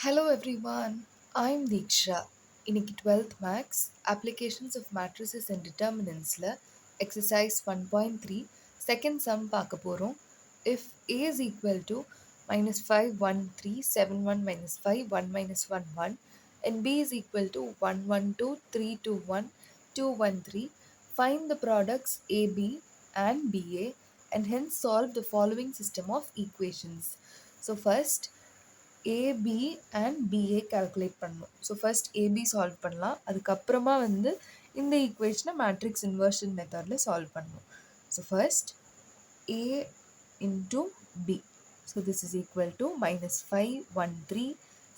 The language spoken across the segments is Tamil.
Hello everyone, I'm Deeksha. இன்னைக்கு 12th Max Applications of Matrices and Determinantsல exercise 1.3 second sum பார்க்க போகிறோம். If A is equal to minus 5, 1, 3, 7, 1, minus 5, 1, minus 1, 1 and B is equal to 1, 1, 2, 3, 2, 1, 2, 1, 3, find the products AB and BA and hence solve the following system of equations. So first AB and BA calculate பண்ணணும். ஸோ ஃபர்ஸ்ட் ஏபி சால்வ் பண்ணலாம். அதுக்கப்புறமா வந்து இந்த ஈக்குவேஷனை மேட்ரிக்ஸ் இன்வர்ஷன் மெத்தடில் சால்வ் பண்ணணும். So first A into B. So this is equal to minus 5, 1, 3,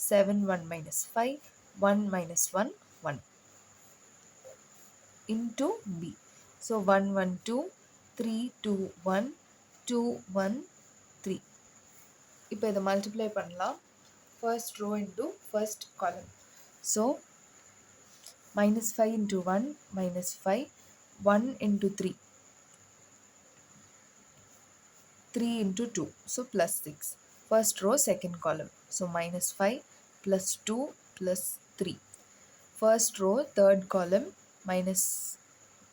7, 1, minus 5, 1, minus 1, 1 into b. So 1, 1, 2, 3, 2, 1, 2, 1, 3. இப்போ இதை மல்டிப்ளை பண்ணலாம். First row into first column. So minus 5 into 1 minus 5, 1 into 3, 3 into 2, so plus 6. First row second column. So minus 5 plus 2 plus 3. First row third column minus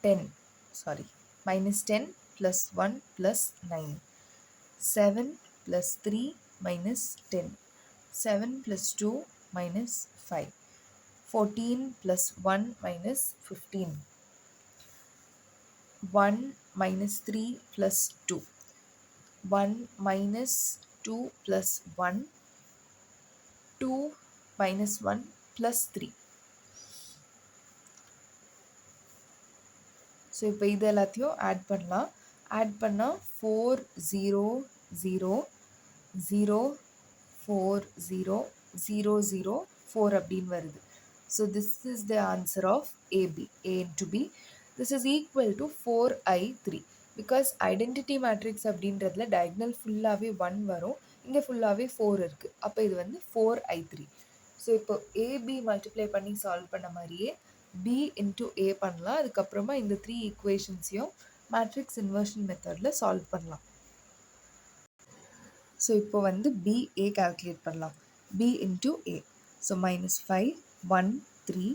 10, minus 10 plus 1 plus 9. 7 plus 3 minus 10. 7 plus 2 minus 5. 14 plus 1 minus 15. 1 minus 3 plus 2. 1 minus 2 plus 1. 2 minus 1 plus 3. So இப்போ இது எல்லாத்தையும் ஆட் பண்ணலாம். ஆட் பண்ணால் 4 0 0 0 4 0 0 0 4 அப்படின்னு வருது. So this is the answer of AB, A into B. This is equal to 4I3 because identity matrix அப்படின்றதுல diagonal ஃபுல்லாகவே 1 வரும், இங்கே ஃபுல்லாகவே 4 இருக்குது. அப்போ இது வந்து 4I3. ஸோ இப்போ AB மல்டிப்ளை பண்ணி சால்வ் பண்ண மாதிரியே B into A பண்ணலாம். அதுக்கப்புறமா இந்த 3 ஈக்குவேஷன்ஸையும் மேட்ரிக்ஸ் இன்வர்ஷன் மெத்தடில் சால்வ் பண்ணலாம். ஸோ இப்போ வந்து BA கால்குலேட் பண்ணலாம். B into A. So minus 5, 1, 3,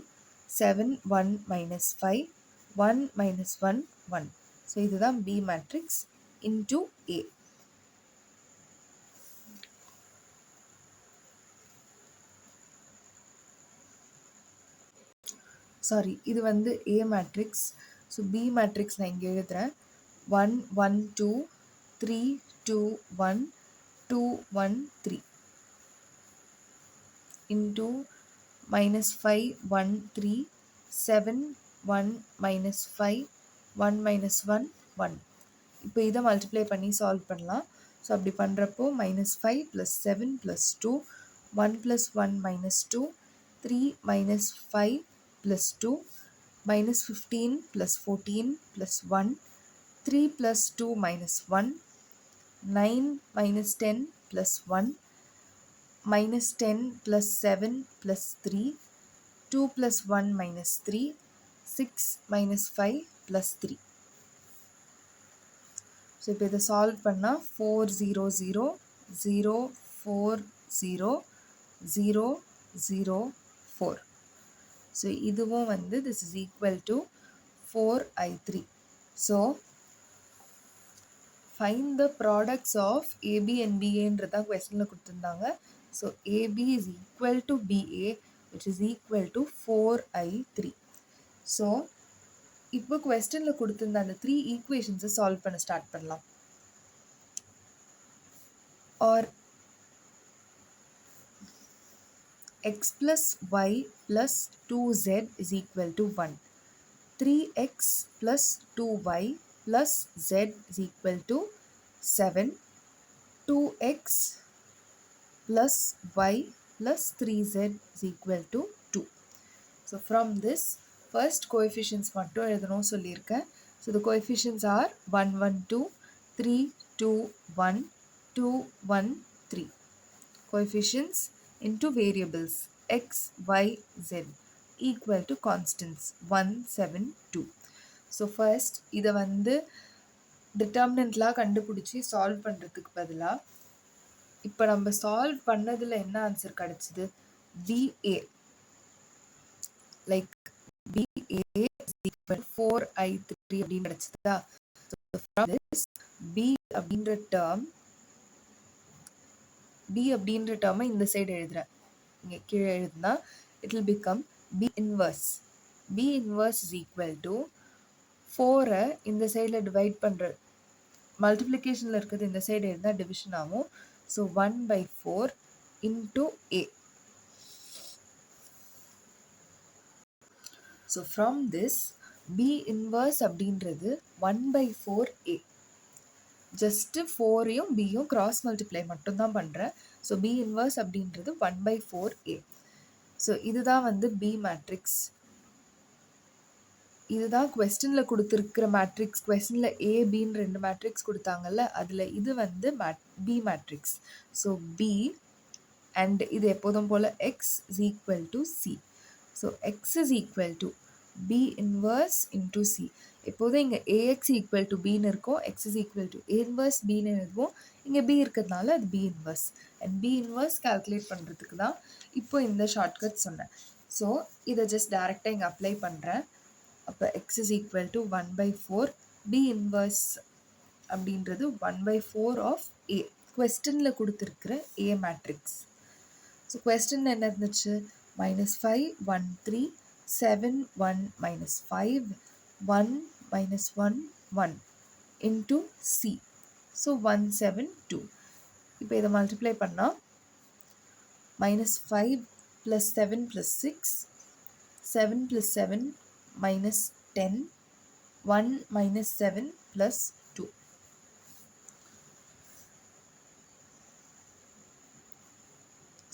7, 1, minus 5, 1, minus 1, 1. So இதுதான் B matrix into A. Sorry, இது வந்து A matrix. So B matrix நான் இங்கே எழுதுகிறேன். 1, 1, 2, 3, 2, 1, 2, 1, 3 into minus 5, 1, 3, 7, 1, minus 5, 1, minus 1, 1. இப்போ இதை மல்டிப்ளை பண்ணி சால்வ் பண்ணலாம். ஸோ அப்படி பண்ணுறப்போ minus 5 plus 7 plus 2, 1 plus 1 minus 2, 3 minus 5 plus 2, minus 15 plus 14 plus 1, 3 plus 2 minus 1, 9 minus 10 plus 1, minus 10 plus 7 plus 3, 2 plus 1 minus 3, 6 minus 5 plus 3. So இப்போ இதை சால்வ் பண்ணால் 4 0 0 0 4 0 0 0 4. ஸோ இதுவும் வந்து this is equal to 4I3. So find the products of AB and BAன்றதான் கொஸ்டினில் கொடுத்துருந்தாங்க. So AB is equal to BA which is equal to 4I3. So இப்போ கொஸ்டினில் கொடுத்துருந்த அந்த 3 ஈக்குவேஷன்ஸை சால்வ் பண்ண ஸ்டார்ட் பண்ணலாம். Or x plus y plus 2z is equal to 1. 3x plus 2y plus z is equal to 7. 2x plus y plus 3z is equal to 2. So from this, first coefficients மட்டும் எழுதணும் சொல்லியிருக்கேன். So the coefficients are 1 1 2, 3 2 1, 2 1 3. Coefficients into variables x y z equal to constants 1 7 2. So first இதை வந்து டிட்டர்மினன்ட்லாம் கண்டுபிடிச்சி சால்வ் பண்ணுறதுக்கு பதிலாக இப்போ நம்ம சால்வ் பண்ணதில் என்ன ஆன்சர் கிடச்சிது, BA, like BA is equal to 4I3 அப்படின்னு கிடைச்சதா. So from this B அப்படின்ற term, B அப்படின்ற term இந்த சைடு எழுதுறேன். இங்க கீழே எழுதுனா it will become B inverse. B inverse is equal to 4 இந்த சைடில் டிவைட் பண்ற மல்டிப்ளிகேஷனில் இருக்கிறது இந்த சைடு எழுதுனா டிவிஷன் ஆகும். So 1/4 into A. So from this B inverse அப்படின்றது 1/4A. ஜஸ்ட்டு 4யும் பியும் கிராஸ் மல்டிப்ளை மட்டும்தான் பண்ணுறேன். ஸோ B inverse அப்படின்றது 1/4A. ஸோ இதுதான் வந்து B மேட்ரிக்ஸ். இதுதான் கொஸ்டினில் கொடுத்துருக்கிற மேட்ரிக்ஸ். கொஸ்டினில் ஏபின்னு 2 மேட்ரிக்ஸ் கொடுத்தாங்கல்ல, அதில் இது வந்து B matrix. So B and இது எப்போதும் போல் X is equal to C. So X is equal to B inverse into C. எப்போதும் இங்கே ஏஎக்ஸ் ஈக்குவல் டு பின்னு இருக்கும், X is equal to A inverse பின்னு எழுதுவோம். இங்கே பி இருக்கிறதுனால அது B inverse. And B inverse calculate பண்ணுறதுக்கு தான் இப்போ இந்த ஷார்ட்கட் சொன்னேன். ஸோ இதை ஜஸ்ட் டேரெக்டாக இங்கே அப்ளை பண்ணுறேன். அப்போ x is equal to 1/4 B inverse அப்படின்றது 1/4 of A. கொஸ்டினில் கொடுத்துருக்கிற A மேட்ரிக்ஸ். ஸோ கொஸ்டின் என்ன இருந்துச்சு? -5 1 3 7 1 -5 1 -1 1 into C. ஸோ 172. இப்போ இதை மல்டிப்ளை பண்ணால் -5 + 7 + 6 7 + 7 -10 1 -7 + 2.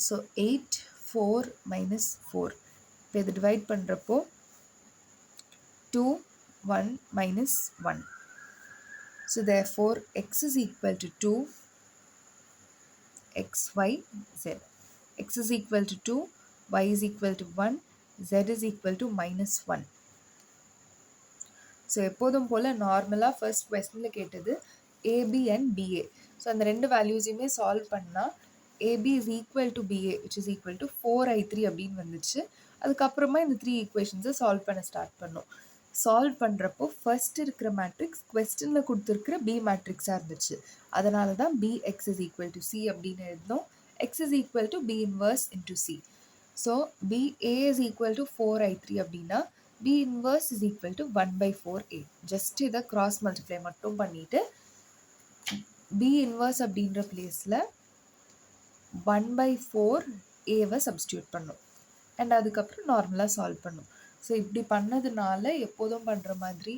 So 8 4 -4. இப்போ இது டிவைட் பண்ணுறப்போ 2 1 -1. So therefore x is equal to 2 x y z. X is equal to 2, y is equal to 1, z is equal to -1. So எப்போதும் போல் நார்மலாக ஃபர்ஸ்ட் கொஸ்டினில் கேட்டது ஏபி அண்ட் பிஏ. ஸோ அந்த 2 வேல்யூஸையுமே சால்வ் பண்ணால் AB is equal to BA which is equal to 4I3 அப்படின்னு வந்துச்சு. அதுக்கப்புறமா இந்த 3 ஈக்குவேஷன்ஸை சால்வ் பண்ண ஸ்டார்ட் பண்ணோம். சால்வ் பண்ணுறப்போ ஃபர்ஸ்ட் இருக்கிற மேட்ரிக்ஸ் கொஸ்டினில் கொடுத்துருக்கிற பி மேட்ரிக்ஸாக இருந்துச்சு. அதனால தான் BX is equal to C அப்படின்னு எழுதினோம். X is equal to B inverse into C. So BA is equal to 4I3 அப்படின்னா B inverse is equal to 1/4A. Just இதை கிராஸ் மல்டிப்ளை மட்டும் பண்ணிவிட்டு B inverse அப்படின்ற பிளேஸில் 1/4Aவை சப்ஸ்டியூட் பண்ணும். அண்ட் அதுக்கப்புறம் நார்மலாக சால்வ் பண்ணும். ஸோ இப்படி பண்ணதுனால எப்போதும் பண்ணுற மாதிரி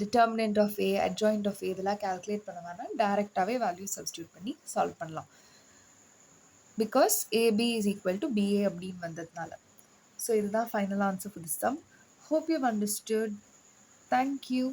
determinant of A, adjoint of A இதெல்லாம் கால்குலேட் பண்ண வேணாம், டேரெக்டாகவே வேல்யூ சப்ஸ்டியூட் பண்ணி சால்வ் பண்ணலாம். Because AB is equal to BA அப்படின்னு வந்ததுனால. ஸோ இதுதான் final answer for this sum. Hope you've understood. Thank you.